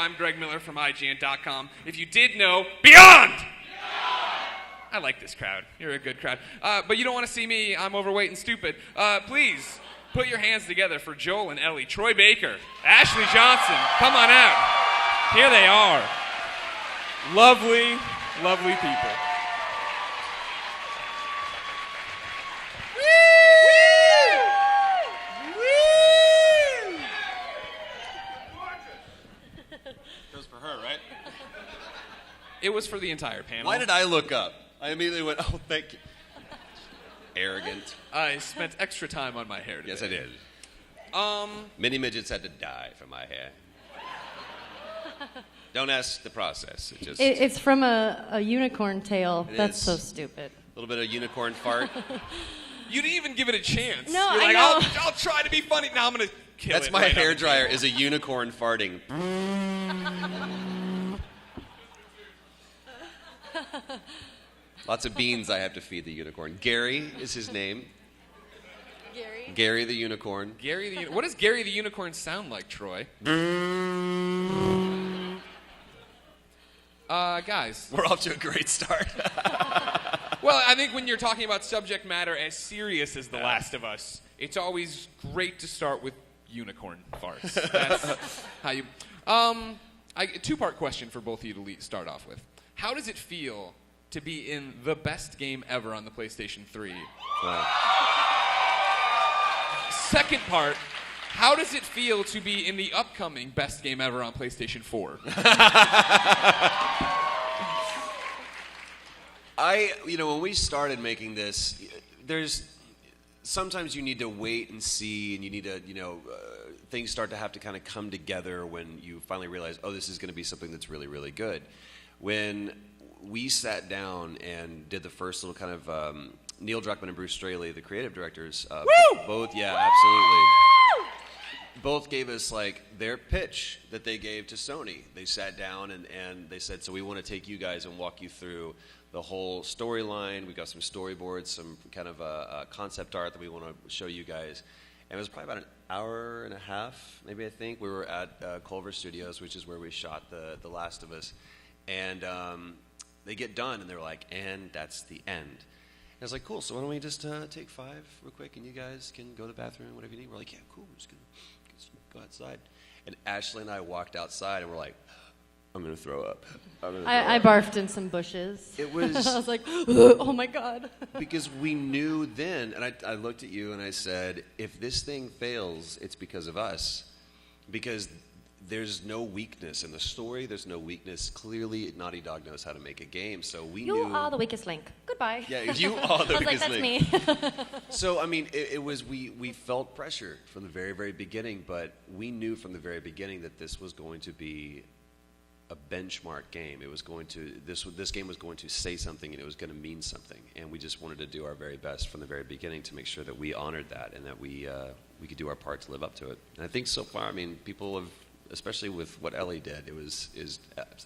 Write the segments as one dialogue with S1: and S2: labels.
S1: I'm Greg Miller from IGN.com. If you did know, Beyond! I like this crowd. You're a good crowd. But you don't want to see me. I'm overweight and stupid. Please put your hands together for Joel and Ellie, Troy Baker, Ashley Johnson. Come on out. Here they are. Lovely, lovely people.
S2: Goes for her, right?
S1: It was for the entire panel.
S2: Why did I look up? I immediately went, oh, thank you. Arrogant.
S1: I spent extra time on my hair today.
S2: Yes, I did. Many midgets had to die for my hair. Don't ask the process.
S3: It's from a unicorn tail. That's
S2: is.
S3: so stupid.
S2: A little bit of unicorn fart.
S1: You didn't even give it a chance.
S3: No,
S1: You're
S3: I
S1: like,
S3: know.
S1: I'll try to be funny. Now I'm going to kill
S2: That's
S1: it.
S2: my
S1: right
S2: hair
S1: on the
S2: dryer
S1: table.
S2: is a unicorn farting. Lots of beans I have to feed the unicorn. Gary is his name. Gary the unicorn.
S1: What does Gary the unicorn sound like, Troy? Guys.
S2: We're off to a great start.
S1: Well, I think when you're talking about subject matter as serious as The Last of Us, it's always great to start with unicorn farts. That's how you... two-part question for both of you to start off with. How does it feel to be in the best game ever on the PlayStation 3?
S2: Wow.
S1: Second part, how does it feel to be in the upcoming best game ever on PlayStation 4?
S2: When we started making this, sometimes you need to wait and see, and you need to, things start to have to kind of come together when you finally realize, oh, this is going to be something that's really, really good. When we sat down and did the first little kind of, Neil Druckmann and Bruce Straley, the creative directors, both, absolutely. Both gave us their pitch that they gave to Sony. They sat down and they said, so we want to take you guys and walk you through the whole storyline. We got some storyboards, some kind of concept art that we want to show you guys. And it was probably about an hour and a half, maybe I think. We were at Culver Studios, which is where we shot The Last of Us. And they get done and they're like, and that's the end. And I was like, cool, so why don't we just take 5 real quick and you guys can go to the bathroom, whatever you need. We're like, yeah, cool, we're just going to go outside. And Ashley and I walked outside and we're like, I'm going to throw up.
S3: I barfed in some bushes.
S2: It was...
S3: I was like, oh my God.
S2: Because we knew then, and I looked at you and I said, if this thing fails, it's because of us. Because there's no weakness in the story. There's no weakness. Clearly, Naughty Dog knows how to make a game. So we knew...
S3: You are the weakest link. Goodbye.
S2: Yeah, you are the weakest link.
S3: That's me.
S2: So, I mean, it was... We felt pressure from the very, very beginning, but we knew from the very beginning that this was going to be a benchmark game. It was going to... This game was going to say something, and it was going to mean something. And we just wanted to do our very best from the very beginning to make sure that we honored that and that we could do our part to live up to it. And I think so far, I mean, people have... Especially with what Ellie did,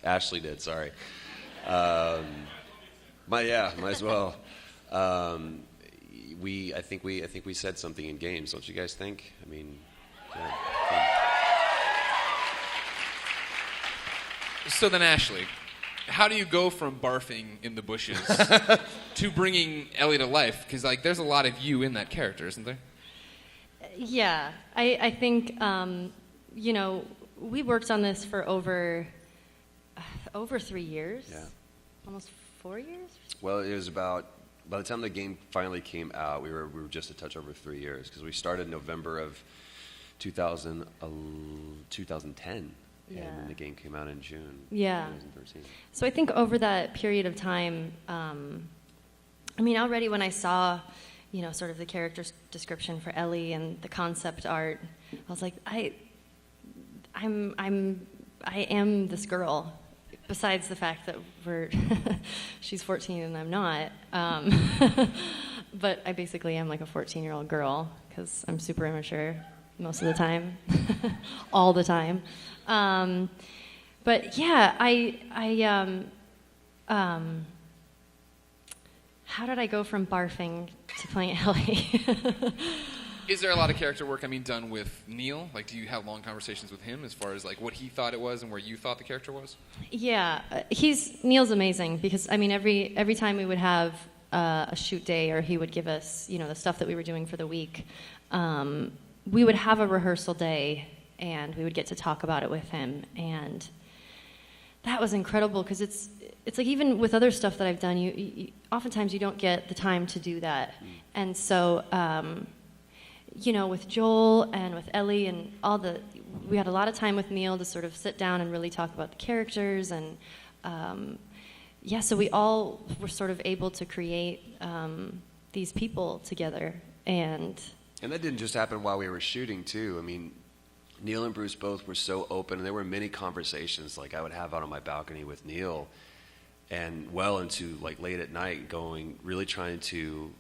S2: Ashley did. Sorry, might as well. I think we said something in games, don't you guys think? I mean, yeah.
S1: So then, Ashley, how do you go from barfing in the bushes to bringing Ellie to life? Because like, there's a lot of you in that character, isn't there?
S3: Yeah, I think we worked on this for over 3 years.
S2: Yeah.
S3: Almost 4 years?
S2: Well, it was about, by the time the game finally came out, we were just a touch over 3 years, because we started November of 2010,
S3: Yeah.
S2: and then the game came out in June 2013.
S3: So I think over that period of time, already when I saw, sort of the character description for Ellie and the concept art, I was like, I am this girl. Besides the fact that she's 14 and I'm not, but I basically am like a 14-year-old girl because I'm super immature most of the time, all the time. But yeah, how did I go from barfing to playing Ellie?
S1: Is there a lot of character work, done with Neil? Like, do you have long conversations with him as far as, like, what he thought it was and where you thought the character was?
S3: Yeah, Neil's amazing because, every time we would have a shoot day or he would give us, the stuff that we were doing for the week, we would have a rehearsal day and we would get to talk about it with him. And that was incredible because it's like even with other stuff that I've done, you oftentimes you don't get the time to do that. And so, with Joel and with Ellie and we had a lot of time with Neil to sort of sit down and really talk about the characters. And so we all were sort of able to create these people together. And
S2: that didn't just happen while we were shooting, too. Neil and Bruce both were so open, and there were many conversations like I would have out on my balcony with Neil and well into like late at night really trying to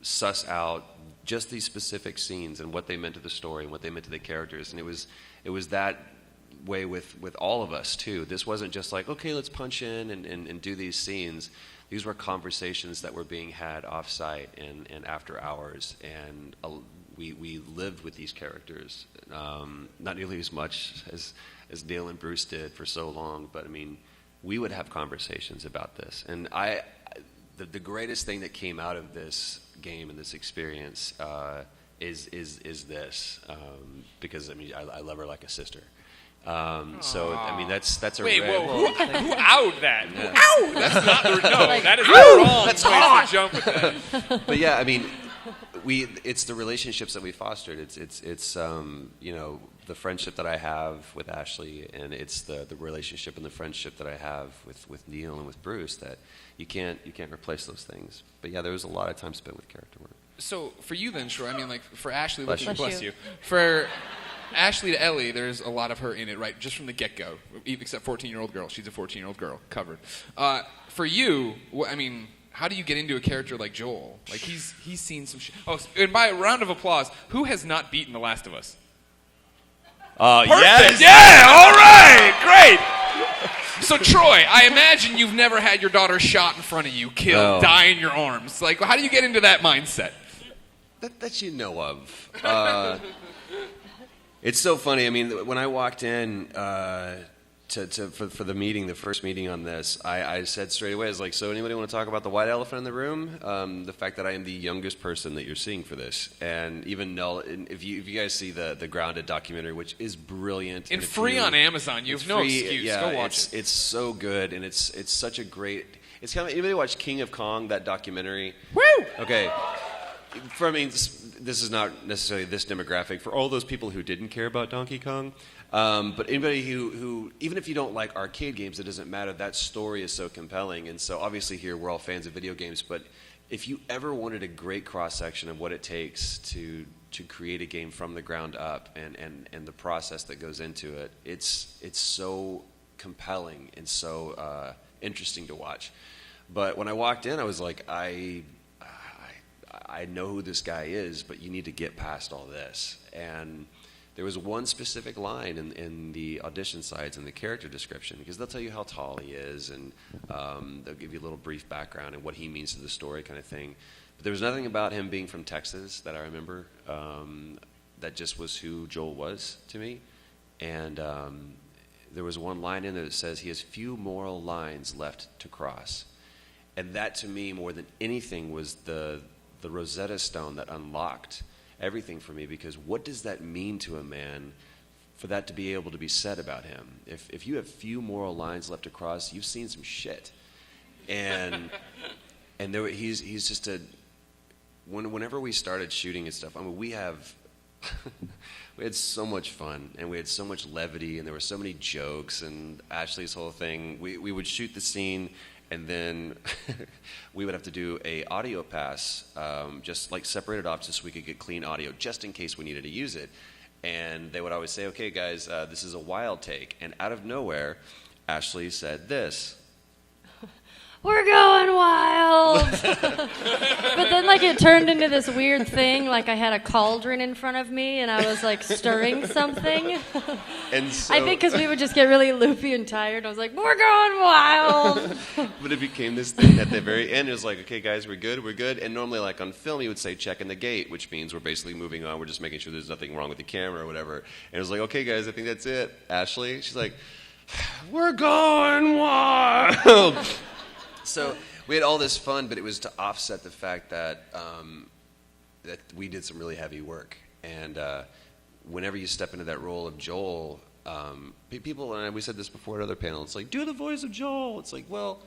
S2: suss out just these specific scenes and what they meant to the story and what they meant to the characters. And it was that way with all of us, too. This wasn't just like, okay, let's punch in and do these scenes. These were conversations that were being had off-site and after hours, and we lived with these characters, not nearly as much as Neil and Bruce did for so long, but we would have conversations about this. And the greatest thing that came out of this game and this experience is this, because I love her like a sister. That's a
S1: wait.
S2: rare.
S1: Whoa! Who outed that?
S2: Yeah.
S1: Ow! That's not the that is the wrong
S2: That's
S1: place
S2: hot.
S1: to jump with that.
S2: But yeah, it's the relationships that we fostered. It's the friendship that I have with Ashley, and it's the relationship and the friendship that I have with Neil and with Bruce that you can't replace those things. But yeah, there was a lot of time spent with character work.
S1: So for you then, Shore, for Ashley,
S3: Bless you.
S1: For Ashley to Ellie, there's a lot of her in it, right? Just from the get-go, except 14-year-old girl. She's a 14-year-old girl, covered. For you, how do you get into a character like Joel? Like, he's seen some shit. Oh, and by a round of applause, who has not beaten The Last of Us?
S2: Yes.
S1: Yeah, all right, great. So, Troy, I imagine you've never had your daughter shot in front of you, killed, die in your arms. Like, how do you get into that mindset?
S2: That you know of. It's so funny. When I walked in for the meeting, the first meeting on this, I said straight away, I was like, so anybody want to talk about the white elephant in the room? The fact that I am the youngest person that you're seeing for this. And even Nell, if you guys see the Grounded documentary, which is brilliant.
S1: And free on Amazon. You have no excuse.
S2: Yeah,
S1: go watch it.
S2: It's so good, and it's such a great... It's kind of... Anybody watch King of Kong, that documentary?
S1: Woo!
S2: Okay. This is not necessarily this demographic. For all those people who didn't care about Donkey Kong, but anybody who, even if you don't like arcade games, it doesn't matter. That story is so compelling. And so obviously here we're all fans of video games, but if you ever wanted a great cross-section of what it takes to create a game from the ground up and the process that goes into it, it's so compelling and so interesting to watch. But when I walked in, I was like, I know who this guy is, but you need to get past all this. And there was one specific line in the audition sides and the character description, because they'll tell you how tall he is, and they'll give you a little brief background and what he means to the story kind of thing. But there was nothing about him being from Texas that I remember. That just was who Joel was to me. And there was one line in there that says he has few moral lines left to cross. And that, to me, more than anything, was the Rosetta Stone that unlocked everything for me, because what does that mean to a man for that to be able to be said about him? If you have few moral lines left to cross, you've seen some shit. And he's just whenever we started shooting and stuff, we had so much fun, and we had so much levity, and there were so many jokes, and Ashley's whole thing, we would shoot the scene, and then we would have to do a audio pass, just like separate it off just so we could get clean audio, just in case we needed to use it. And they would always say, okay, guys, this is a wild take. And out of nowhere, Ashley said this.
S3: we're going wild. But then, like, it turned into this weird thing. Like, I had a cauldron in front of me, and I was, like, stirring something.
S2: And so,
S3: I think because we would just get really loopy and tired. I was like, we're going wild.
S2: but it became this thing at the very end. It was like, okay, guys, we're good. And normally, like on film, you would say checking the gate, which means we're basically moving on. We're just making sure there's nothing wrong with the camera or whatever. And it was like, okay, guys, I think that's it. Ashley, she's like, we're going wild. So we had all this fun, but it was to offset the fact that that we did some really heavy work. And whenever you step into that role of Joel, people, and we said this before at other panels, it's like, do the voice of Joel. It's like, well,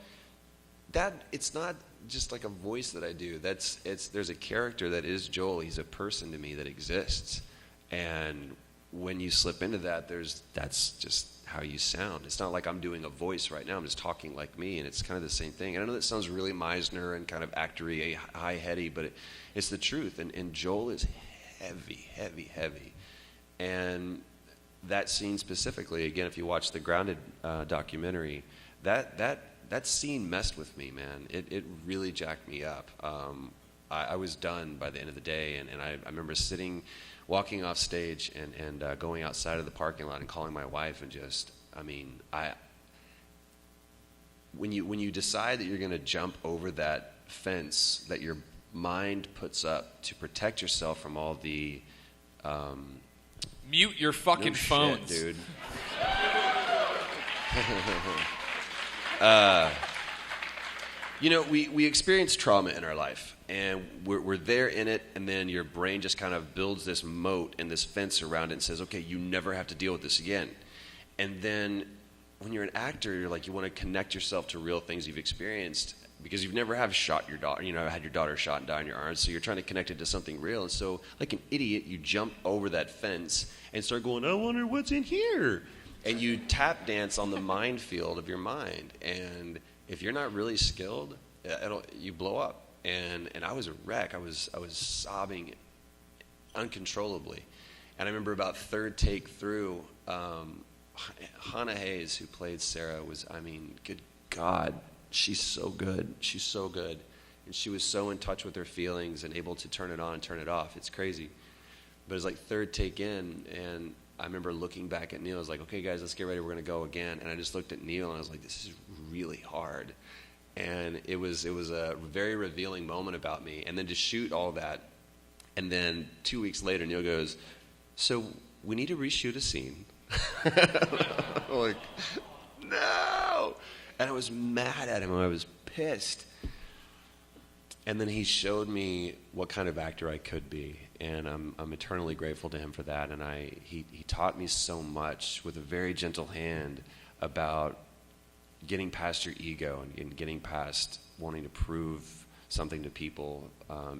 S2: it's not just like a voice that I do. There's a character that is Joel. He's a person to me that exists. And when you slip into that, that's just how you sound. It's not like I'm doing a voice right now. I'm just talking like me, and it's kind of the same thing. And I know that sounds really Meisner and kind of actory, high-heady, but it's the truth. And Joel is heavy. And that scene specifically, again, if you watch the Grounded documentary, that scene messed with me, man. It really jacked me up. I was done by the end of the day, and I remember walking off stage and going outside of the parking lot and calling my wife and just, when you decide that you're going to jump over that fence that your mind puts up to protect yourself from all the
S1: Mute your fucking
S2: no
S1: phones,
S2: shit, dude. We experience trauma in our life, and we're there in it, and then your brain just kind of builds this moat and this fence around it and says, okay, you never have to deal with this again. And then when you're an actor, you're like, you want to connect yourself to real things you've experienced because you've never shot your daughter, had your daughter shot and die in your arms, so you're trying to connect it to something real. And so, like an idiot, you jump over that fence and start going, I wonder what's in here. And you tap dance on the minefield of your mind. And if you're not really skilled, you blow up. And I was a wreck. I was sobbing uncontrollably. And I remember about third take through, Hannah Hayes, who played Sarah, good God, she's so good. She's so good. And she was so in touch with her feelings and able to turn it on and turn it off. It's crazy. But it was like third take in, and I remember looking back at Neil. I was like, okay, guys, let's get ready. We're going to go again. And I just looked at Neil, and I was like, this is really hard. And it was a very revealing moment about me. And then to shoot all that, and then 2 weeks later, Neil goes, so we need to reshoot a scene. I'm like, no. And I was mad at him. I was pissed. And then he showed me what kind of actor I could be, and I'm eternally grateful to him for that. And he taught me so much with a very gentle hand about getting past your ego and getting past wanting to prove something to people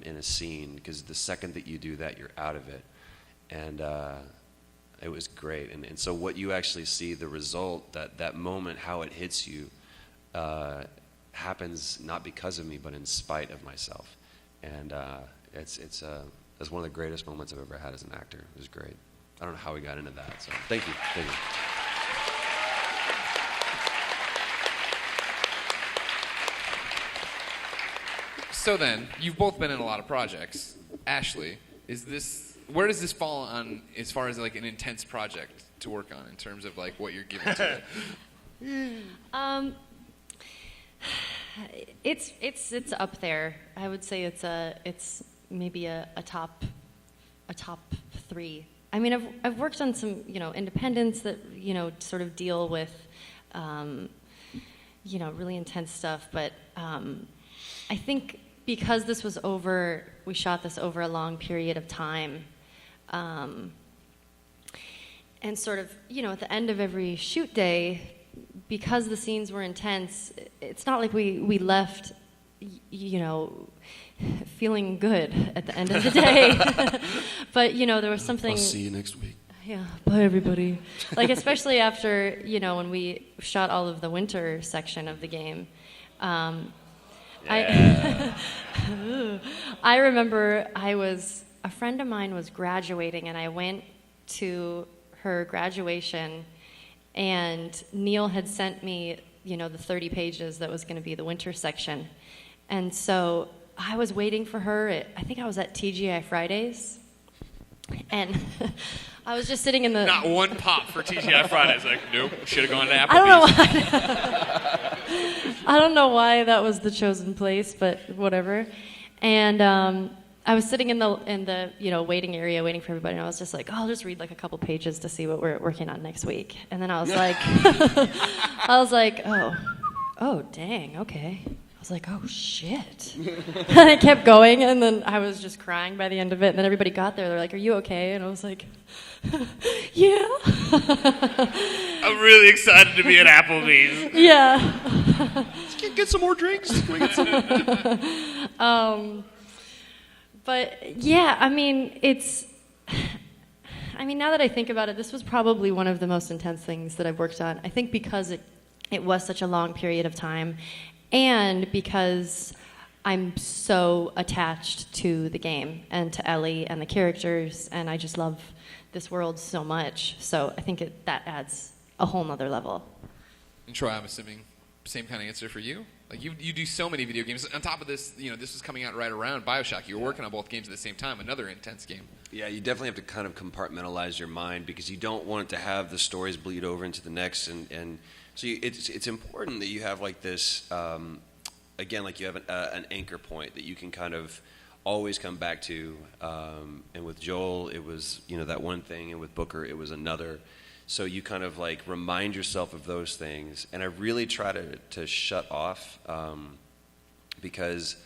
S2: in a scene, because the second that you do that, you're out of it. And it was great. And so what you actually see, the result, that moment, how it hits you, happens not because of me, but in spite of myself. And it's one of the greatest moments I've ever had as an actor. It was great. I don't know how we got into that, so thank you.
S1: So then, you've both been in a lot of projects. Ashley, where does this fall on as far as like an intense project to work on in terms of like what you're giving to it?
S3: It's up there. I would say it's maybe a top 3. I mean, I've worked on some independents that sort of deal with really intense stuff, but I think because we shot this over a long period of time, and sort of at the end of every shoot day, because the scenes were intense, it's not like we left, feeling good at the end of the day. But, there was something...
S2: I'll see you next week.
S3: Yeah, bye everybody. Like, especially after, when we shot all of the winter section of the game. I remember a friend of mine was graduating, and I went to her graduation, and Neil had sent me the 30 pages that was going to be the winter section. And so I was waiting for her. I think I was at TGI Fridays. And I was just sitting in the...
S1: Not one pop for TGI Fridays. Like, nope, should have gone to Applebee's.
S3: I don't know why that was the chosen place, but whatever. And I was sitting in the waiting area waiting for everybody, and I was just like, I'll just read like a couple pages to see what we're working on next week. And then I was like, oh, dang, okay. I was like, oh, shit. And I kept going, and then I was just crying by the end of it. And then everybody got there. They're like, are you okay? And I was like, yeah.
S1: I'm really excited to be at Applebee's.
S3: Yeah.
S2: Let's get some more drinks. Can we get some?
S3: But, yeah, I mean, now that I think about it, this was probably one of the most intense things that I've worked on. I think because it was such a long period of time. And because I'm so attached to the game and to Ellie and the characters, and I just love this world so much. So I think that adds a whole nother level.
S1: And Troy, I'm assuming same kind of answer for you? Like you do so many video games. On top of this, this was coming out right around BioShock. You were working on both games at the same time, another intense game.
S2: Yeah, you definitely have to kind of compartmentalize your mind because you don't want it to have the stories bleed over into the next and so it's important that you have like this, again, like you have an anchor point that you can kind of always come back to. And with Joel, it was, that one thing, and with Booker, it was another. So you kind of like remind yourself of those things. And I really try to shut off because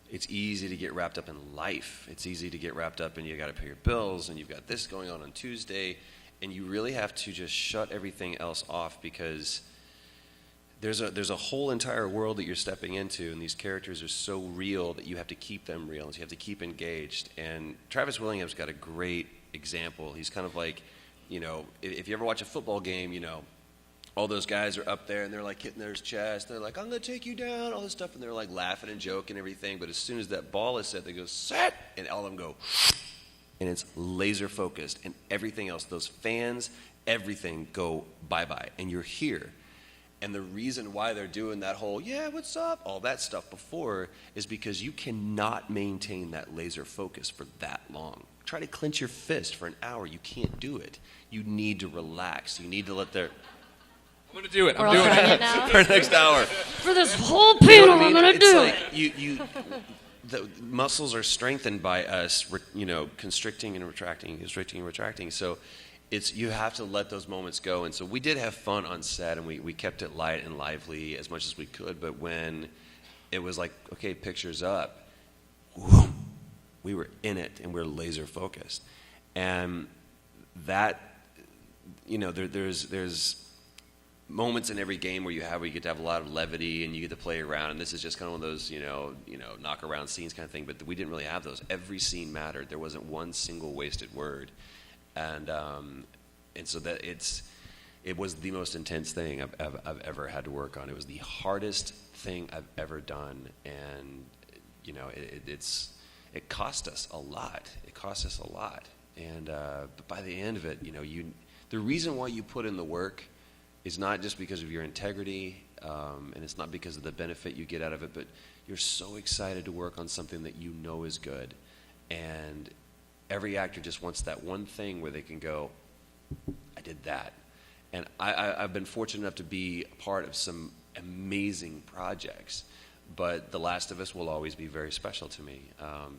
S2: it's easy to get wrapped up in life. It's easy to get wrapped up in you got to pay your bills and you've got this going on Tuesday. And you really have to just shut everything else off because there's a whole entire world that you're stepping into, and these characters are so real that you have to keep them real, and so you have to keep engaged. And Travis Willingham's got a great example. He's kind of like, if you ever watch a football game, all those guys are up there, and they're like hitting their chest. They're like, I'm going to take you down, all this stuff, and they're like laughing and joking and everything. But as soon as that ball is set, they go, set, and all of them go, and it's laser focused, and everything else, those fans, everything go bye-bye, and you're here. And the reason why they're doing that whole, yeah, what's up, all that stuff before is because you cannot maintain that laser focus for that long. Try to clench your fist for an hour. You can't do it. You need to relax. You need to let their...
S1: I'm going to do it.
S3: I'm
S1: doing it.
S3: now.
S2: For the next hour.
S3: For this whole panel, I'm going to do
S2: it. The muscles are strengthened by us, constricting and retracting. So you have to let those moments go. And so we did have fun on set, and we kept it light and lively as much as we could. But when it was like, okay, pictures up, whoom, we were in it, and we were laser focused. And that, there's moments in every game where you get to have a lot of levity and you get to play around, and this is just kind of one of those knock around scenes kind of thing, but we didn't really have those. Every scene mattered. There wasn't one single wasted word, and so that it was the most intense thing I've ever had to work on. It was the hardest thing I've ever done, and it cost us a lot. And but by the end of it, the reason why you put in the work is not just because of your integrity, and it's not because of the benefit you get out of it, but you're so excited to work on something that you know is good. And every actor just wants that one thing where they can go, I did that. And I've been fortunate enough to be a part of some amazing projects, but The Last of Us will always be very special to me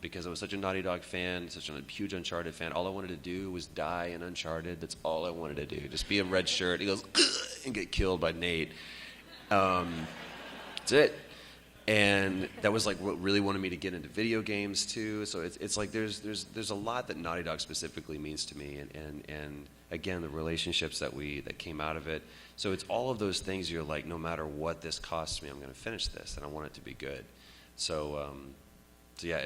S2: because I was such a Naughty Dog fan, such a huge Uncharted fan. All I wanted to do was die in Uncharted. That's all I wanted to do. Just be a red shirt. He goes, and get killed by Nate. That's it. And that was like what really wanted me to get into video games too. So it's like there's a lot that Naughty Dog specifically means to me, and again the relationships that came out of it. So it's all of those things. You're like, no matter what this costs me, I'm going to finish this, and I want it to be good. So yeah,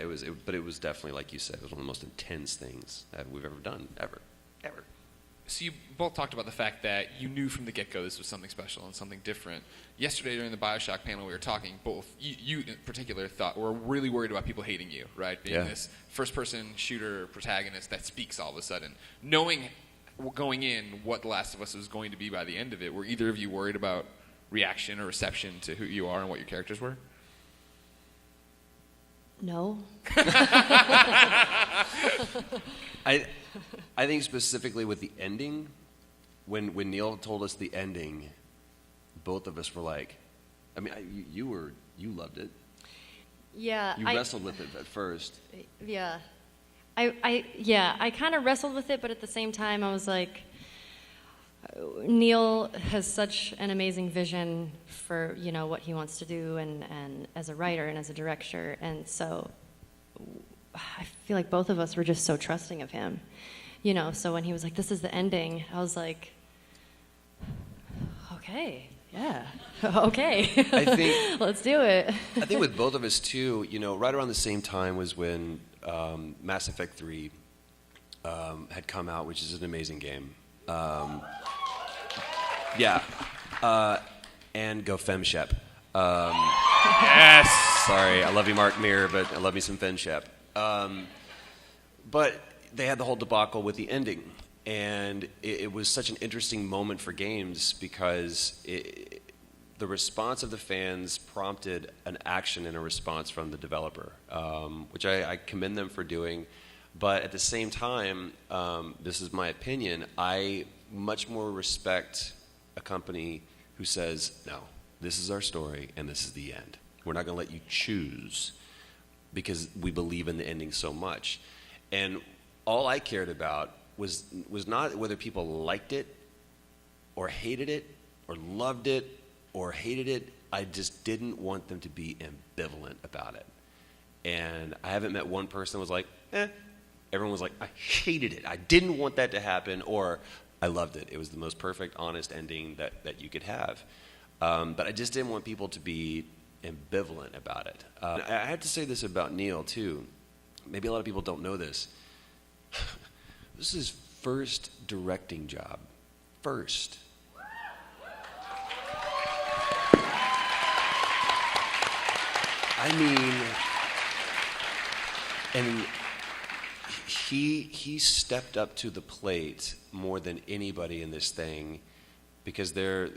S2: but it was definitely, like you said, it was one of the most intense things that we've ever done, ever.
S1: So you both talked about the fact that you knew from the get-go this was something special and something different. Yesterday during the BioShock panel we were talking, both you in particular were really worried about people hating you, right? Being this first-person shooter protagonist that speaks all of a sudden. Knowing going in what The Last of Us was going to be by the end of it, were either of you worried about reaction or reception to who you are and what your characters were?
S3: No.
S2: I think specifically with the ending, when Neil told us the ending, both of us were like, I mean, you loved it.
S3: Yeah.
S2: You wrestled with it at first.
S3: Yeah. I kind of wrestled with it, but at the same time, I was like, Neil has such an amazing vision for, you know, what he wants to do and as a writer and as a director. And so I feel like both of us were just so trusting of him, you know. So when he was like, this is the ending, I was like, okay, yeah, okay.
S2: I think
S3: let's do it.
S2: I think with both of us too, you know, right around the same time was when Mass Effect 3 had come out, which is an amazing game. Yeah, and go FemShep.
S1: Yes.
S2: Sorry, I love you, Mark Mir, but I love me some FemShep. But they had the whole debacle with the ending, and it was such an interesting moment for games because the response of the fans prompted an action and a response from the developer, which I commend them for doing. But at the same time, this is my opinion, I much more respect a company who says, no, this is our story and this is the end. We're not going to let you choose because we believe in the ending so much. And all I cared about was not whether people liked it or hated it or loved it or hated it. I just didn't want them to be ambivalent about it. And I haven't met one person who was like, Everyone was like, I hated it. I didn't want that to happen, or I loved it. It was the most perfect, honest ending that you could have. But I just didn't want people to be ambivalent about it. I have to say this about Neil, too. Maybe a lot of people don't know this. This is his first directing job. First. I mean, and he stepped up to the plate more than anybody in this thing because there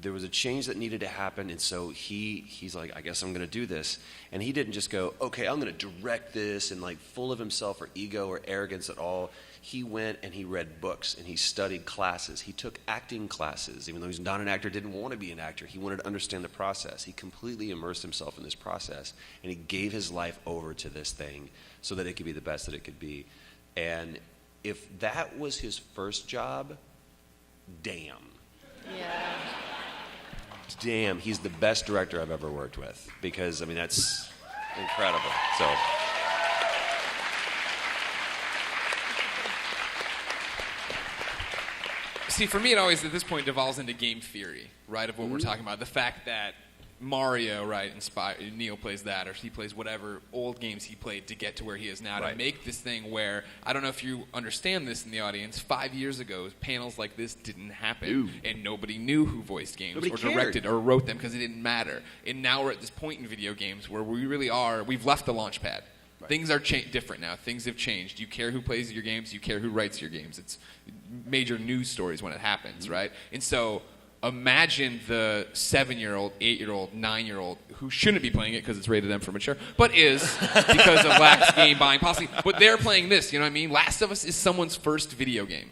S2: was a change that needed to happen, and so he's like, I guess I'm going to do this. And he didn't just go, okay, I'm going to direct this, and like full of himself or ego or arrogance at all. He went and he read books and he studied classes. He took acting classes, even though he's not an actor, didn't want to be an actor. He wanted to understand the process. He completely immersed himself in this process, and he gave his life over to this thing so that it could be the best that it could be. And if that was his first job, damn.
S3: Yeah.
S2: Damn, he's the best director I've ever worked with because, I mean, that's incredible. So,
S1: see, for me, it always at this point devolves into game theory, right, of what we're talking about. The fact that Mario, right, Neil plays that, or he plays whatever old games he played to get to where he is now, to make this thing where, I don't know if you understand this in the audience, 5 years ago, panels like this didn't happen, and nobody knew who voiced games or directed or wrote them because it didn't matter. And now we're at this point in video games where we really are, we've left the launch pad. Right. Things are different now. Things have changed. You care who plays your games. You care who writes your games. It's major news stories when it happens, right? And so imagine the 7-year-old, 8-year-old, 9-year-old who shouldn't be playing it because it's rated M for mature, but is because of lax game buying policy. But they're playing this, you know what I mean? Last of Us is someone's first video game.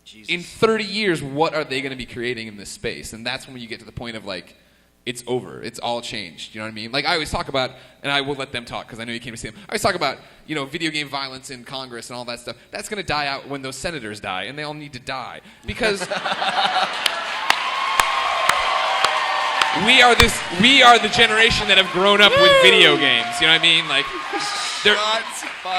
S1: Jesus. In 30 years, what are they going to be creating in this space? And that's when you get to the point of like, it's over. It's all changed. You know what I mean? Like I always talk about, and I will let them talk because I know you came to see them. I always talk about, you know, video game violence in Congress and all that stuff. That's going to die out when those senators die, and they all need to die because we are the generation that have grown up with video games. You know what I mean? Like,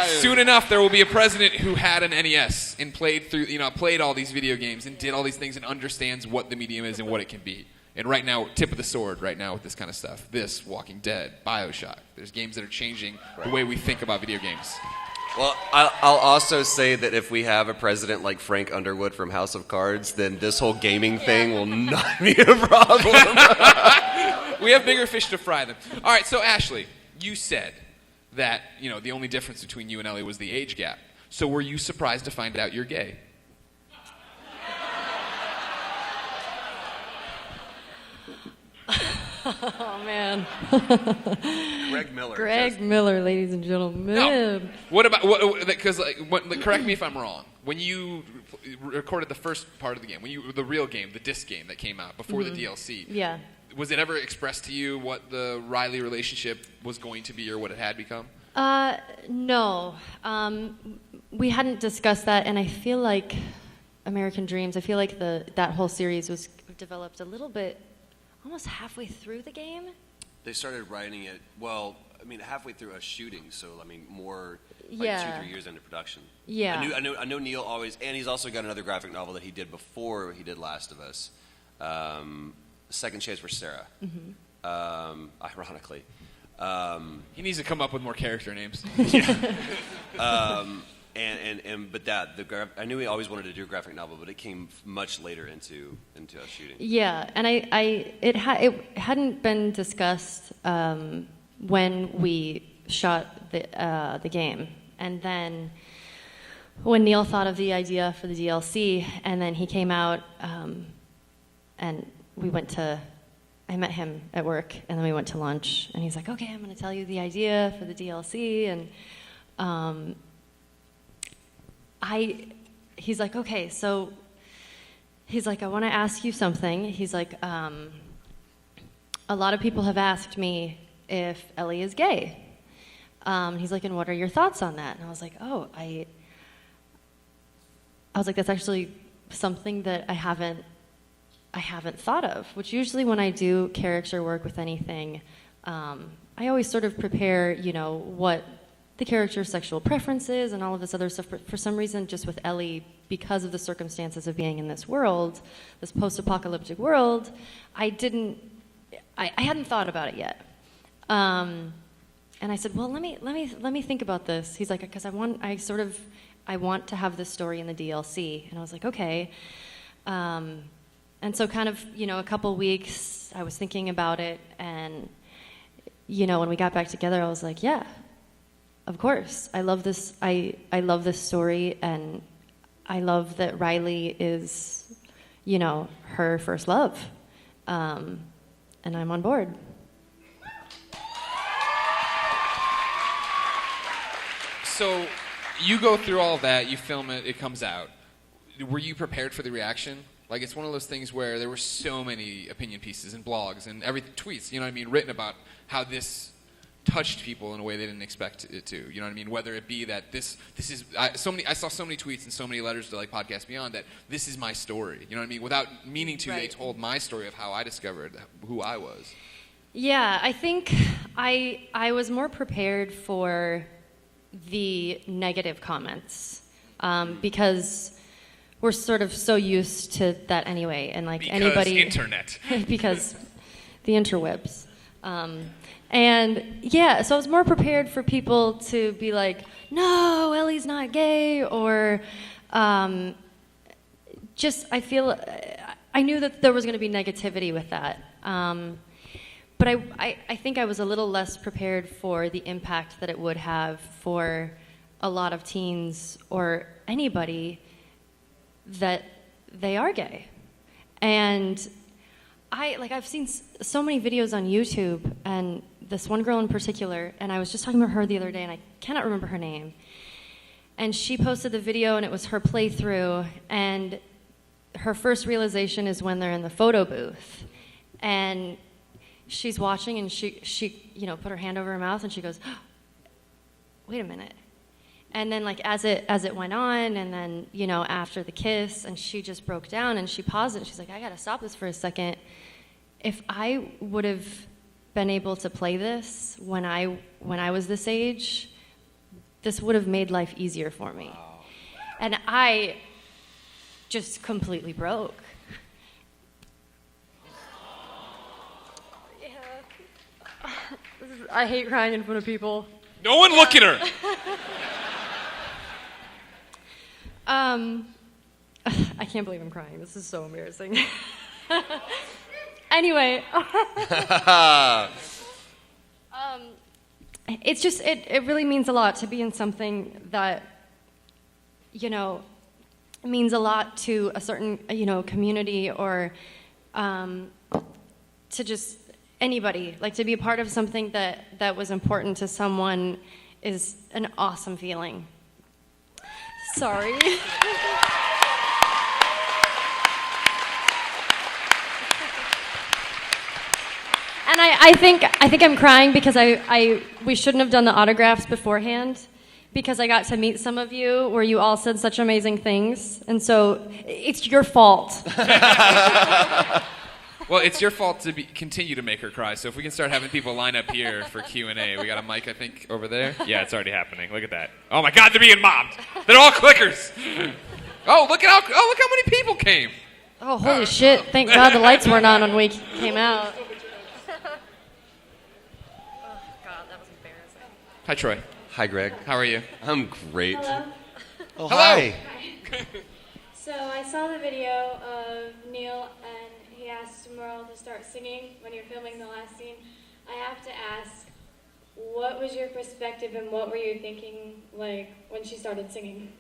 S1: soon enough there will be a president who had an NES and played all these video games and did all these things and understands what the medium is and what it can be. And right now, tip of the sword right now with this kind of stuff. This, Walking Dead, BioShock. There's games that are changing the way we think about video games.
S2: Well, I'll also say that if we have a president like Frank Underwood from House of Cards, then this whole gaming thing will not be a problem.
S1: We have bigger fish to fry then. All right, so Ashley, you said that, you know, the only difference between you and Ellie was the age gap. So were you surprised to find out you're gay?
S3: Oh, man.
S2: Greg Miller.
S3: Greg Miller, ladies and gentlemen.
S1: No. What about, because, correct me if I'm wrong. When you recorded the first part of the game, the real game, the disc game that came out before the DLC,
S3: Yeah.
S1: was it ever expressed to you what the Riley relationship was going to be or what it had become?
S3: No. We hadn't discussed that, and I feel like American Dreams, I feel like that whole series was developed a little bit, almost halfway through the game.
S2: They started writing it, halfway through us shooting, so, more like
S3: Yeah.
S2: 2-3 years into production.
S3: Yeah.
S2: I know Neil always, and he's also got another graphic novel that he did before he did Last of Us, Second Chance for Sarah, ironically.
S1: He needs to come up with more character names.
S2: I knew he always wanted to do a graphic novel, but it came much later into us shooting.
S3: Yeah, and it hadn't been discussed when we shot the game, and then when Neil thought of the idea for the DLC, and then he came out, and I met him at work, and then we went to lunch, and he's like, "Okay, I'm going to tell you the idea for the DLC," and he's like, "Okay, so." He's like, "I want to ask you something." He's like, "A lot of people have asked me if Ellie is gay." He's like, "And what are your thoughts on that?" And I was like, "Oh, I was like, that's actually something that I haven't thought of." Which usually when I do character work with anything, I always sort of prepare, what the character's sexual preferences and all of this other stuff. But for some reason, just with Ellie, because of the circumstances of being in this world, this post-apocalyptic world, I hadn't thought about it yet. And I said, "Well, let me think about this." He's like, "Because I want to have this story in the DLC." And I was like, "Okay." And so kind of, a couple weeks, I was thinking about it, and when we got back together, I was like, "Yeah, of course. I love this. I love this story, and I love that Riley is, her first love, and I'm on board."
S1: So you go through all that, you film it, it comes out. Were you prepared for the reaction? Like, it's one of those things where there were so many opinion pieces and blogs and tweets, written about how this touched people in a way they didn't expect it to. You know what I mean? Whether it be that this is I saw so many tweets and so many letters to Podcast Beyond that this is my story. You know what I mean? Without meaning to, They told my story of how I discovered who I was.
S3: Yeah, I think I was more prepared for the negative comments because we're sort of so used to that anyway, and
S1: internet.
S3: Because the interwebs. And yeah, so I was more prepared for people to be like, "No, Ellie's not gay," or I knew that there was going to be negativity with that. But I think I was a little less prepared for the impact that it would have for a lot of teens or anybody that they are gay. And I've seen so many videos on YouTube, and this one girl in particular, and I was just talking about her the other day, and I cannot remember her name. And she posted the video, and it was her playthrough, and her first realization is when they're in the photo booth. And she's watching, and she put her hand over her mouth, and she goes, "Oh, wait a minute." And then as it went on, and then after the kiss, and she just broke down, and she paused it, and she's like, "I gotta stop this for a second. If I would have been able to play this when I was this age, this would have made life easier for me." Wow. And I just completely broke. Yeah. I hate crying in front of people.
S1: No one look at her.
S3: I can't believe I'm crying. This is so embarrassing. Anyway. It's just, it really means a lot to be in something that, means a lot to a certain, community, or to just, anybody, like to be a part of something that was important to someone is an awesome feeling. Sorry. And I think I'm crying because we shouldn't have done the autographs beforehand, because I got to meet some of you where you all said such amazing things, and so it's your fault.
S1: Well, it's your fault to continue to make her cry. So if we can start having people line up here for Q&A. We got a mic, I think, over there.
S4: Yeah, it's already happening. Look at that. Oh my God, they're being mobbed.
S1: They're all clickers. Look how many people came.
S3: Oh, holy shit. Thank God the lights weren't on when we came out. Oh, God, that was embarrassing.
S1: Hi, Troy.
S2: Hi, Greg.
S1: How are you?
S2: I'm great.
S5: Hello.
S2: Oh,
S1: Hello.
S2: hi.
S5: So I saw the video of Neil, and he asked Merle to start singing when you're filming the last scene. I have to ask, what was your perspective and what were you thinking, like, when she started singing?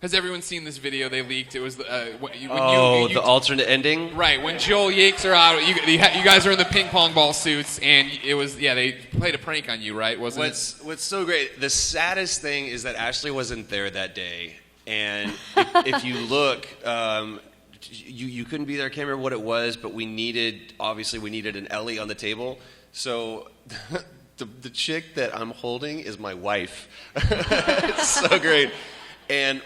S1: Has everyone seen this video they leaked? It was
S2: The alternate ending?
S1: Right, when Joel yanks her out, you guys are in the ping pong ball suits, and it was, they played a prank on you, right? Wasn't it?
S2: What's so great, the saddest thing is that Ashley wasn't there that day. And if you look, you couldn't be there. I can't remember what it was, but we needed an Ellie on the table. So the chick that I'm holding is my wife. It's so great. And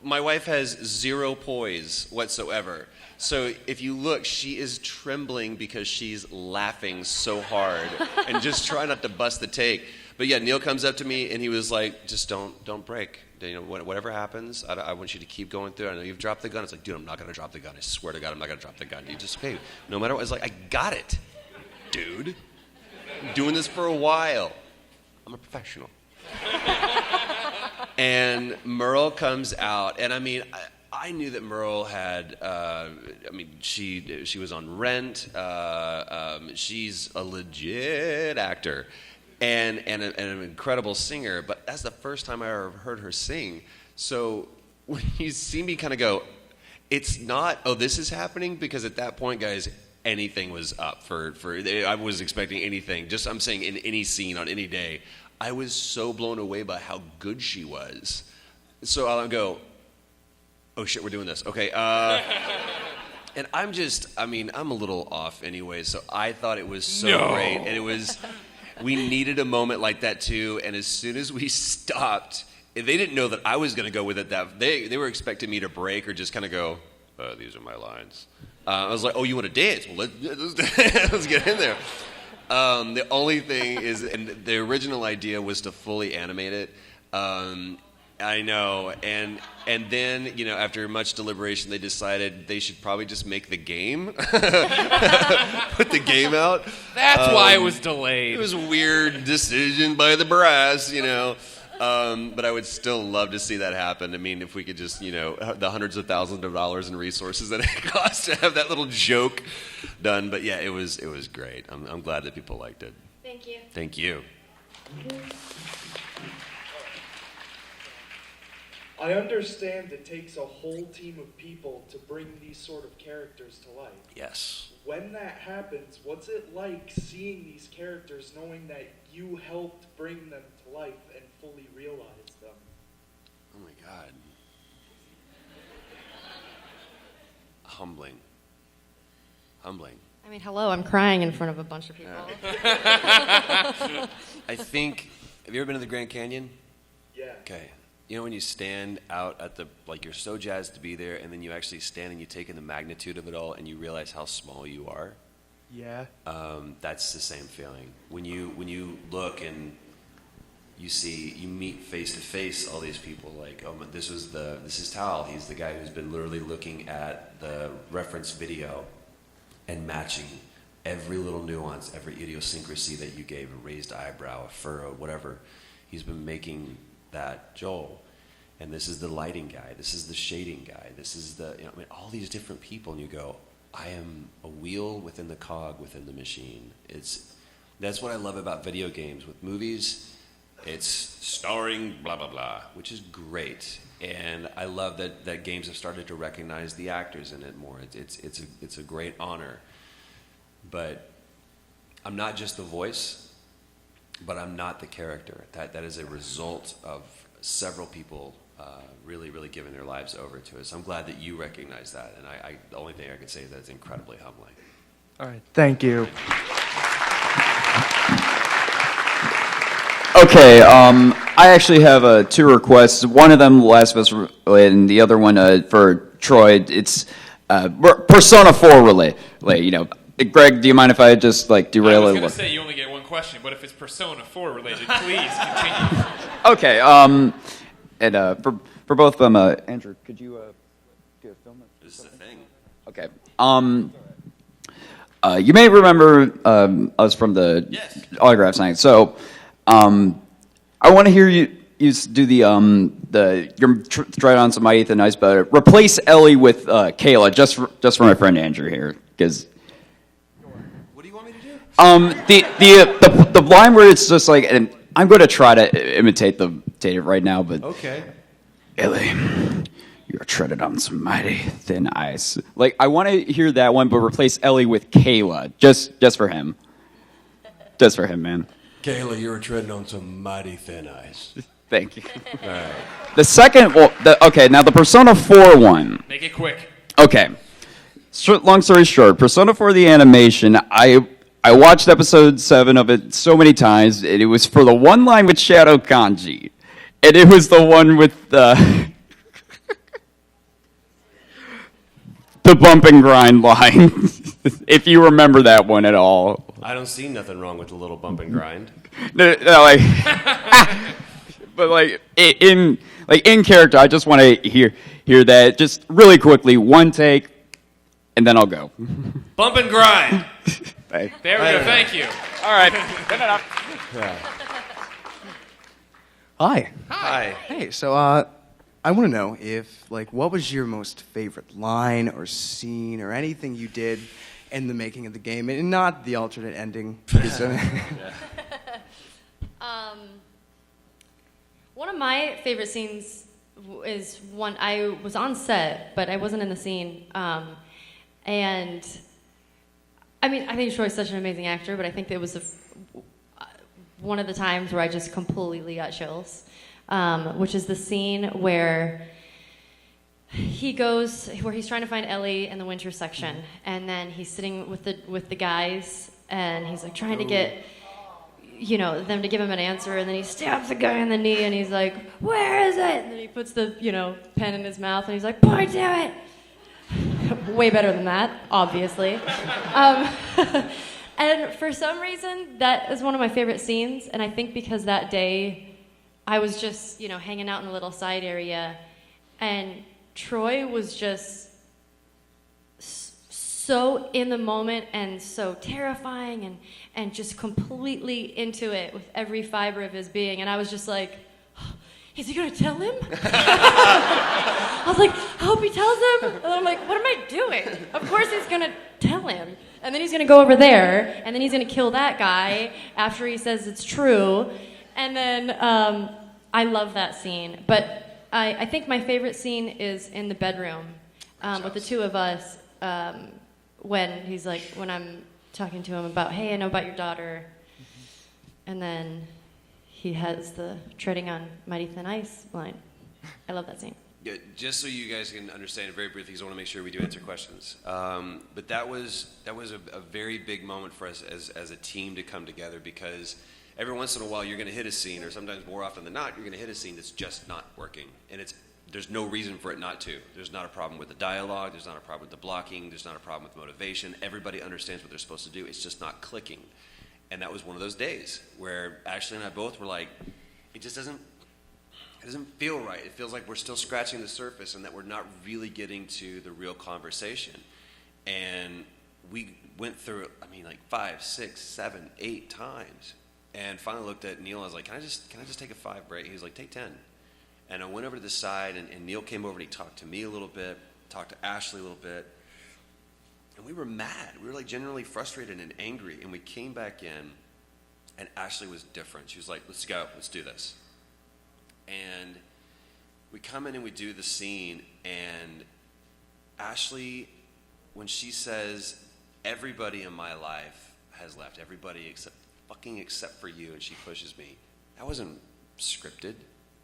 S2: my wife has zero poise whatsoever. So if you look, she is trembling because she's laughing so hard and just trying not to bust the take. But yeah, Neil comes up to me and he was like, just don't break. You know, whatever happens, I want you to keep going through. I know you've dropped the gun. It's like, dude, I'm not going to drop the gun. I swear to God, I'm not going to drop the gun. You just, okay, no matter what. It's like, I got it, dude. I'm doing this for a while. I'm a professional. And Merle comes out, and I mean, I knew that Merle had, she was on Rent. She's a legit actor. And an incredible singer, but that's the first time I ever heard her sing. So when you see me kind of go, it's not, oh, this is happening, because at that point, guys, anything was up for I was expecting anything. Just, I'm saying, in any scene on any day, I was so blown away by how good she was. So I'll go, oh shit, we're doing this. Okay. And I'm a little off anyway, so I thought it was so great. And it was, we needed a moment like that too. And as soon as we stopped, they didn't know that I was going to go with it. They were expecting me to break or just kind of go, these are my lines. I was like, oh, you want to dance? Well, let's get in there. The only thing is, and the original idea was to fully animate it. I know, and then, you know, after much deliberation, they decided they should probably just make the game, put the game out.
S1: That's why it was delayed.
S2: It was a weird decision by the brass, you know. But I would still love to see that happen. I mean, if we could just, you know, the hundreds of thousands of dollars in resources that it costs to have that little joke done. But yeah, it was great. I'm glad that people liked it.
S5: Thank you.
S2: Thank you.
S6: I understand it takes a whole team of people to bring these sort of characters to life.
S2: Yes.
S6: When that happens, what's it like seeing these characters, knowing that you helped bring them to life and fully realize them?
S2: Oh my God. Humbling.
S3: I mean, hello, I'm crying in front of a bunch of people.
S2: I think, have you ever been to the Grand Canyon?
S6: Yeah.
S2: Okay. You know when you stand out at the, like, you're so jazzed to be there, and then you actually stand and you take in the magnitude of it all, and you realize how small you are?
S6: Yeah.
S2: That's the same feeling. When you look and you meet face to face all these people, like, oh, this is Tal. He's the guy who's been literally looking at the reference video and matching every little nuance, every idiosyncrasy that you gave, a raised eyebrow, a furrow, whatever. He's been making that Joel. And this is the lighting guy. This is the shading guy. This is the, all these different people. And you go, I am a wheel within the cog within the machine. That's what I love about video games. With movies, it's starring blah, blah, blah, which is great. And I love that games have started to recognize the actors in it more. It's a great honor. But I'm not just the voice, but I'm not the character. That is a result of several people really, really giving their lives over to it. So I'm glad that you recognize that. And the only thing I could say is that it's incredibly humbling.
S6: All right, thank you.
S7: Okay, I actually have 2 requests. One of them, Last of Us related, and the other one for Troy. It's Persona 4 related. You know, Greg, do you mind if I just derail
S1: I was
S7: it?
S1: going to say you only get one question, but if it's Persona 4 related, please continue.
S7: Okay, and for both of them, Andrew, could you film it?
S2: This is a thing.
S7: Okay. You may remember us from the autograph signing. So, I want to hear you do you're trying on some My Ethan Nice, but replace Ellie with Kayla, just for my friend Andrew here, because.
S2: What do you want me to do?
S7: The line where it's just and I'm going to try to imitate it right now, but.
S2: Okay.
S7: Ellie, you're treading on some mighty thin ice. I want to hear that one, but replace Ellie with Kayla, just for him. Just for him, man.
S2: Kayla, you were treading on some mighty thin ice.
S7: Thank you.
S2: All right.
S7: The second, now the Persona 4 one.
S1: Make it quick.
S7: Okay. Long story short, Persona 4 the animation, I watched episode 7 of it so many times, and it was for the one line with Shadow Kanji. And it was the one with the bump and grind line, if you remember that one at all.
S2: I don't see nothing wrong with a little bump and grind.
S7: No, but in character, I just want to hear that just really quickly, one take, and then I'll go.
S1: Bump and grind.
S7: Hey.
S1: There we go. Thank you.
S7: All right.
S8: Hi.
S2: Hi.
S8: Hey, so I want to know if, what was your most favorite line or scene or anything you did in the making of the game, and not the alternate ending? Because,
S3: One of my favorite scenes is one I was on set, but I wasn't in the scene. And I mean, I think Troy's such an amazing actor, but I think it was one of the times where I just completely got chills, which is the scene where he's trying to find Ellie in the winter section, and then he's sitting with the guys, and he's trying to get them to give him an answer, and then he stabs the guy in the knee, and he's like, "Where is it?" And then he puts the pen in his mouth, and he's like, "Point to it." Way better than that, obviously. And for some reason, that is one of my favorite scenes, and I think because that day I was just, hanging out in a little side area, and Troy was just so in the moment and so terrifying and just completely into it with every fiber of his being, and I was just like, is he going to tell him? I was like, I hope he tells him. And I'm like, what am I doing? Of course he's going to tell him. And then he's going to go over there, and then he's going to kill that guy after he says it's true. And then I love that scene. But I think my favorite scene is in the bedroom with the two of us when I'm talking to him about, hey, I know about your daughter. And then he has the treading on mighty thin ice line. I love that scene.
S2: Yeah, just so you guys can understand it very briefly, because I want to make sure we do answer questions. But that was a very big moment for us as a team to come together, because every once in a while you're going to hit a scene, or sometimes more often than not, you're going to hit a scene that's just not working. And there's no reason for it not to. There's not a problem with the dialogue. There's not a problem with the blocking. There's not a problem with motivation. Everybody understands what they're supposed to do. It's just not clicking. And that was one of those days where Ashley and I both were like, it doesn't feel right. It feels like we're still scratching the surface and that we're not really getting to the real conversation. And we went through it, 5, 6, 7, 8 times. And finally looked at Neil and I was like, can I just take a 5 break? He was like, take 10. And I went over to the side, and Neil came over and he talked to me a little bit, talked to Ashley a little bit. And we were mad. We were genuinely frustrated and angry. And we came back in, and Ashley was different. She was like, let's go. Let's do this. And we come in and we do the scene, and Ashley, when she says, everybody in my life has left. Everybody except for you, and she pushes me. That wasn't scripted.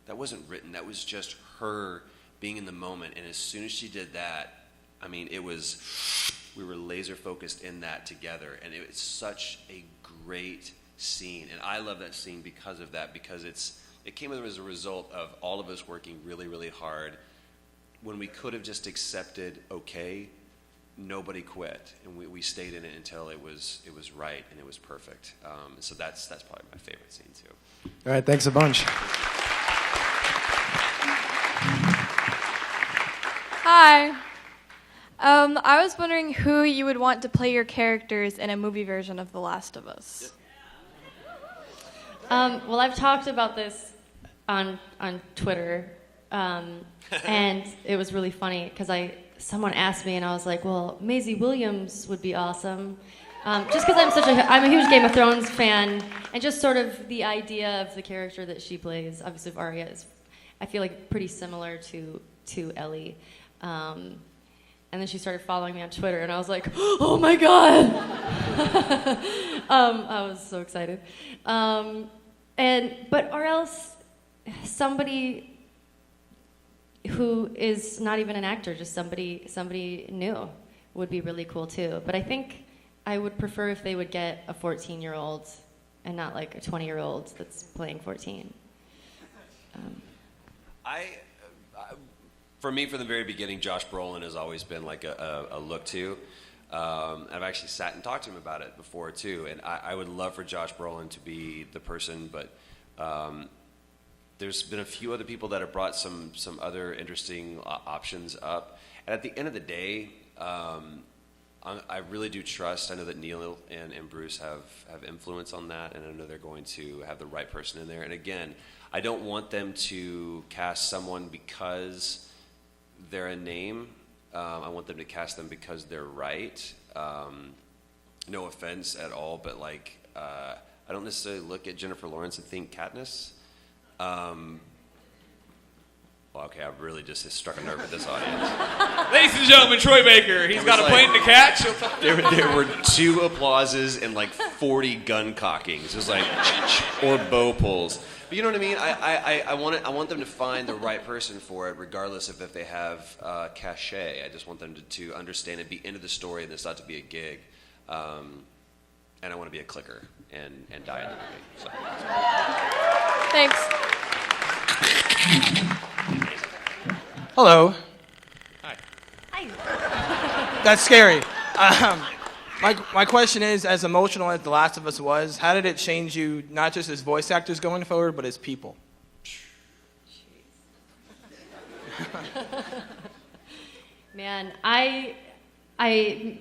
S2: That wasn't written. That was just her being in the moment. And as soon as she did that, I mean, we were laser focused in that together, and it was such a great scene. And I love that scene because of that, because it came as a result of all of us working really, really hard. When we could have just accepted, okay, nobody quit, and we stayed in it until it was right and it was perfect. So that's probably my favorite scene too.
S8: All right, thanks a bunch.
S9: Hi. I was wondering who you would want to play your characters in a movie version of The Last of Us.
S3: Well, I've talked about this on Twitter, and it was really funny because someone asked me, and I was like, "Well, Maisie Williams would be awesome," just because I'm a huge Game of Thrones fan, and just sort of the idea of the character that she plays, obviously Arya, is, I feel like, pretty similar to Ellie. And then she started following me on Twitter, and I was like, "Oh my god!" I was so excited. Or else somebody who is not even an actor, just somebody new would be really cool too. But I think I would prefer if they would get a 14-year-old and not like a 20-year-old that's playing 14.
S2: For me, from the very beginning, Josh Brolin has always been like a look to. I've actually sat and talked to him about it before too, and I would love for Josh Brolin to be the person, but there's been a few other people that have brought some other interesting options up. And at the end of the day, I really do trust. I know that Neil and Bruce have influence on that, and I know they're going to have the right person in there. And again, I don't want them to cast someone because they're a name. I want them to cast them because they're right. No offense at all, but like I don't necessarily look at Jennifer Lawrence and think Katniss. Well, okay, I've really just struck a nerve with this audience.
S1: Ladies and gentlemen, Troy Baker. He's got a plane to catch.
S2: There were 2 applauses and like 40 gun cockings. It was like, or bow pulls. But you know what I mean? I want them to find the right person for it, regardless of if they have cachet. I just want them to understand and be into the story, and this not to be a gig. And I want to be a clicker and die in the movie. So.
S9: Thanks.
S10: Hello.
S3: Hi.
S10: That's scary. My question is, as emotional as The Last of Us was, how did it change you, not just as voice actors going forward, but as people?
S3: Man, I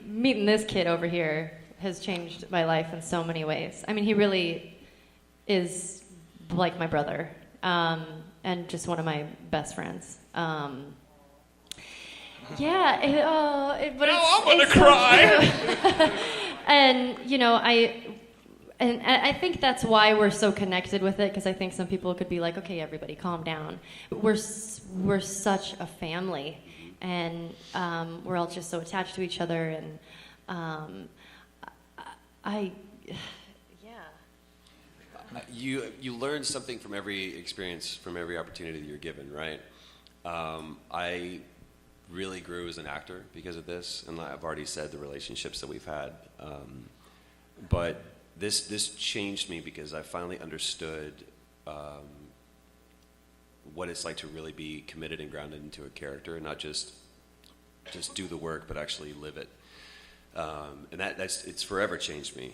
S3: meeting this kid over here has changed my life in so many ways. I mean, he really is like my brother, and just one of my best friends. I'm gonna cry. And you know, I think that's why we're so connected with it, because I think some people could be like, okay, everybody, calm down. But we're such a family, and we're all just so attached to each other, and
S2: You learn something from every experience, from every opportunity that you're given, right? I really grew as an actor because of this, and I've already said the relationships that we've had. But this changed me because I finally understood what it's like to really be committed and grounded into a character, and not just do the work, but actually live it. And it's forever changed me.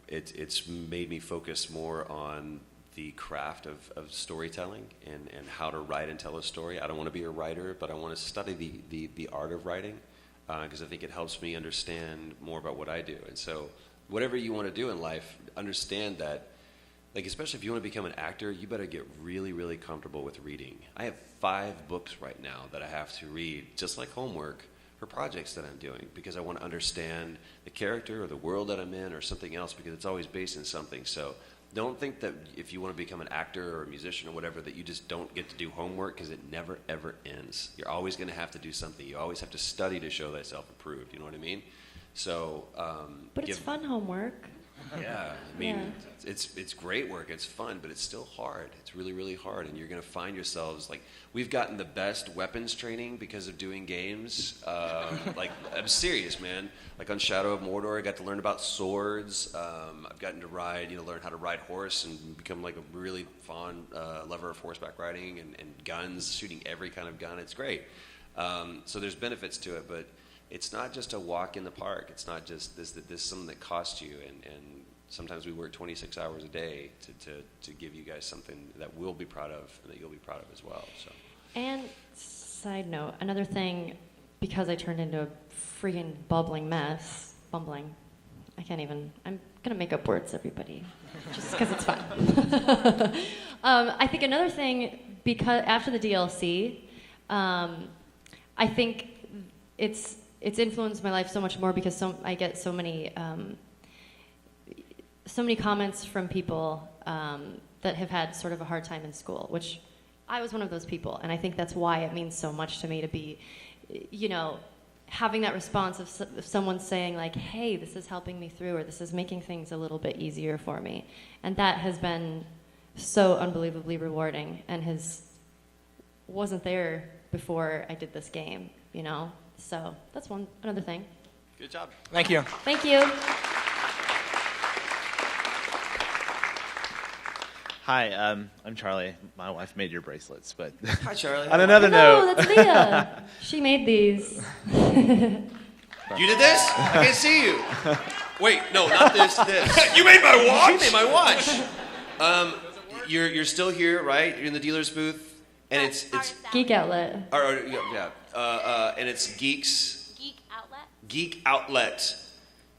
S2: It's made me focus more on the craft of storytelling and how to write and tell a story. I don't want to be a writer, but I want to study the art of writing, because I think it helps me understand more about what I do. And so whatever you want to do in life, understand that, like, especially if you want to become an actor, you better get really, really comfortable with reading. I have 5 books right now that I have to read, just like homework, for projects that I'm doing, because I want to understand the character or the world that I'm in or something else, because it's always based in something. So don't think that if you want to become an actor or a musician or whatever, that you just don't get to do homework, because it never, ever ends. You're always going to have to do something. You always have to study to show thyself approved. You know what I mean? So,
S3: But it's fun homework.
S2: Yeah, I mean,
S3: Yeah.
S2: it's great work. It's fun, but it's still hard. It's really, really hard, and you're going to find yourselves like we've gotten the best weapons training because of doing games. Like I'm serious, man. Like on Shadow of Mordor, I got to learn about swords. I've gotten to ride, learn how to ride horse and become like a really fond lover of horseback riding and guns, shooting every kind of gun. It's great. So there's benefits to it, but it's not just a walk in the park. It's not just this is something that costs you, and sometimes we work 26 hours a day to give you guys something that we'll be proud of and that you'll be proud of as well. So.
S3: And side note, another thing, because I turned into a freaking bumbling, I can't even, I'm going to make up words, everybody, just because it's fun. I think another thing, because after the DLC, I think it's influenced my life so much more because I get so many comments from people that have had sort of a hard time in school, which I was one of those people, and I think that's why it means so much to me to be, having that response of someone saying like, hey, this is helping me through, or this is making things a little bit easier for me. And that has been so unbelievably rewarding and wasn't there before I did this game, So that's another thing.
S2: Good job.
S10: Thank you.
S3: Thank you.
S11: Hi, I'm Charlie. My wife made your bracelets, but
S2: Hi, Charlie.
S11: on another
S3: Hello,
S11: note,
S3: that's Leah. She made these.
S2: You did this? I can't see you. Wait, no, not this.
S1: You made my watch?
S2: You made my watch. You're still here, right? You're in the dealer's booth, and it's
S3: Geek Outlet.
S2: And it's Geeks.
S12: Geek Outlet.
S2: Geek Outlet.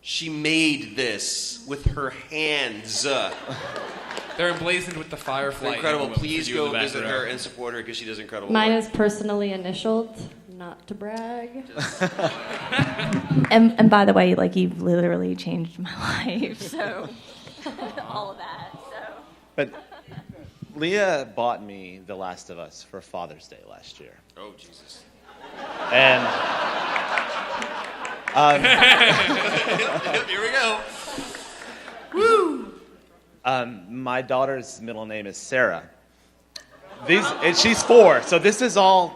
S2: She made this with her hands.
S1: They're emblazoned with the Firefly.
S2: Incredible.
S1: emblem
S2: Please
S1: for you in
S2: go
S1: the back
S2: visit
S1: row.
S2: her and support her because she does incredible
S3: Mine
S2: work.
S3: is personally initialed, not to brag.
S12: And by the way, you've literally changed my life. So all of that. So.
S11: but Leah bought me The Last of Us for Father's Day last year.
S2: Oh, Jesus.
S11: And
S2: Here we go.
S11: my daughter's middle name is Sarah. And she's 4, so this was all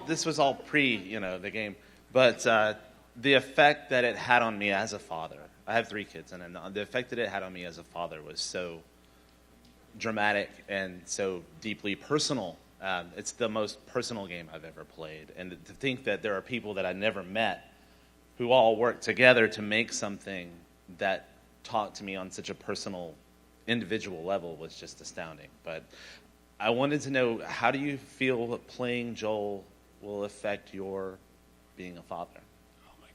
S11: pre, the game. But the effect that it had on me as a father, I have 3 kids, and the effect that it had on me as a father was so dramatic and so deeply personal. It's the most personal game I've ever played. And to think that there are people that I never met who all work together to make something that talked to me on such a personal, individual level was just astounding. But I wanted to know, how do you feel that playing Joel will affect your being a father?
S2: Oh, my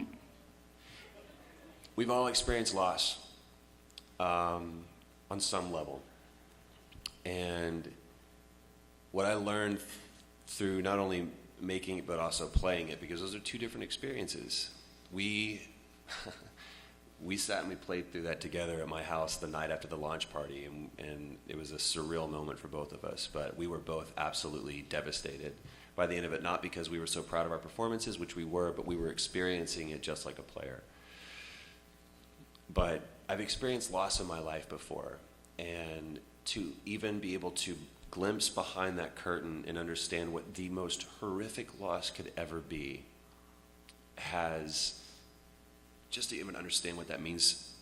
S2: God. We've all experienced loss on some level. And what I learned through not only making it but also playing it, because those are 2 different experiences. We sat and we played through that together at my house the night after the launch party, and it was a surreal moment for both of us, but we were both absolutely devastated by the end of it, not because we were so proud of our performances, which we were, but we were experiencing it just like a player. But I've experienced loss in my life before, and to even be able to glimpse behind that curtain and understand what the most horrific loss could ever be just to even understand what that means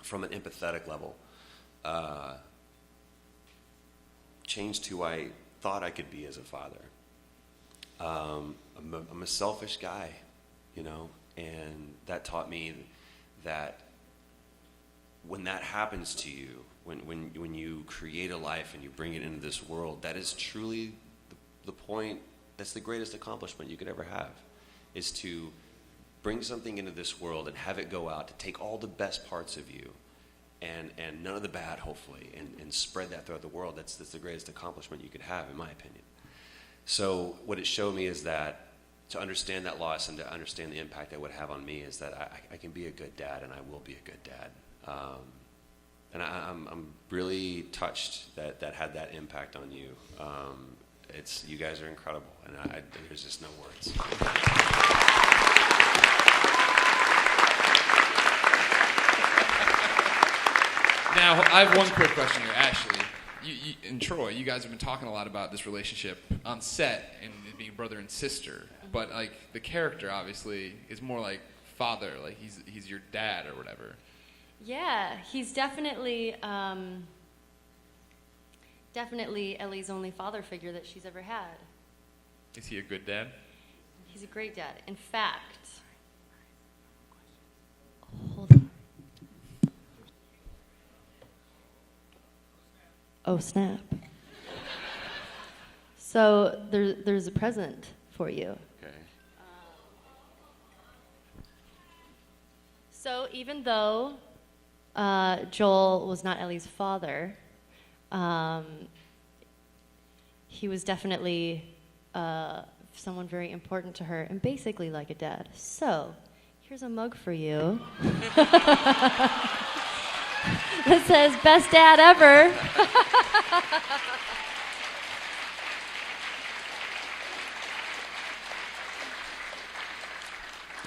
S2: from an empathetic level, changed who I thought I could be as a father. I'm a selfish guy, and that taught me that when that happens to you, when you create a life and you bring it into this world, that is truly the point, that's the greatest accomplishment you could ever have, is to bring something into this world and have it go out, to take all the best parts of you and none of the bad, hopefully, and spread that throughout the world. That's the greatest accomplishment you could have, in my opinion. So what it showed me is that to understand that loss and to understand the impact that would have on me is that I can be a good dad, and I will be a good dad. And I'm really touched that had that impact on you. You guys are incredible, and there's just no words.
S1: Now, I have one quick question here, Ashley. You and Troy, you guys have been talking a lot about this relationship on set and it being brother and sister, but like the character obviously is more like father, like he's your dad or whatever.
S3: Yeah, he's definitely Ellie's only father figure that she's ever had.
S1: Is he a good dad?
S3: He's a great dad. In fact, hold on. Oh, snap. So there's a present for you.
S2: Okay.
S3: So even though Joel was not Ellie's father, he was definitely someone very important to her and basically like a dad. So here's a mug for you. That says, best dad ever.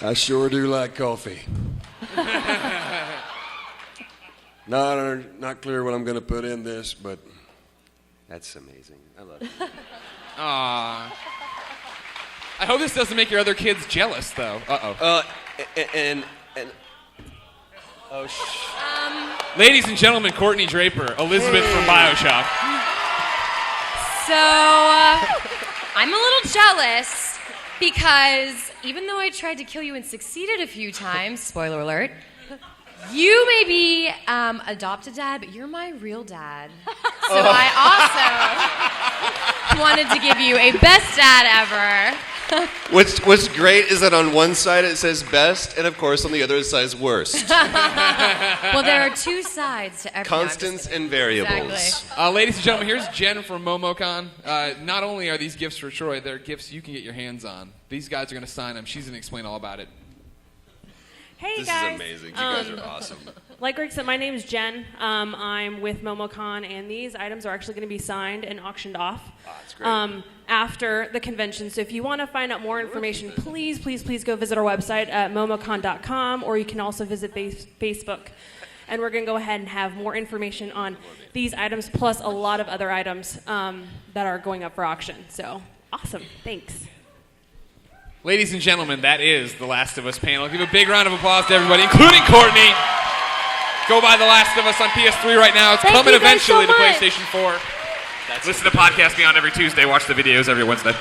S13: I sure do like coffee. Not clear what I'm going to put in this, but
S2: That's amazing. I love it.
S1: Aww. I hope this doesn't make your other kids jealous, though. Uh-oh. Ladies and gentlemen, Courtney Draper, Elizabeth from BioShock.
S14: So, I'm a little jealous because even though I tried to kill you and succeeded a few times, spoiler alert, you may be adopted dad, but you're my real dad. So I also wanted to give you a best dad ever.
S2: What's great is that on one side it says best, and of course on the other it says worst.
S14: Well, there are two sides to every
S2: Constants and variables.
S14: Exactly.
S1: Ladies and gentlemen, here's Jen from MomoCon. Not only are these gifts for Troy, they're gifts you can get your hands on. These guys are going to sign them. She's going to explain all about it.
S15: Hey
S2: This
S15: guys.
S2: is amazing. You guys are awesome.
S15: Like Greg said, my name is Jen. I'm with MomoCon, and these items are actually going to be signed and auctioned off
S2: That's great.
S15: after the convention. So if you want to find out more information, please go visit our website at momocon.com, or you can also visit Facebook. And we're going to go ahead and have more information on these items, plus a lot of other items that are going up for auction. So awesome. Thanks.
S1: Ladies and gentlemen, that is the Last of Us panel. Give a big round of applause to everybody, including Courtney. Go buy The Last of Us on PS3 right now. It's coming eventually to PlayStation 4. Listen to Podcast Beyond every Tuesday. Watch the videos every Wednesday.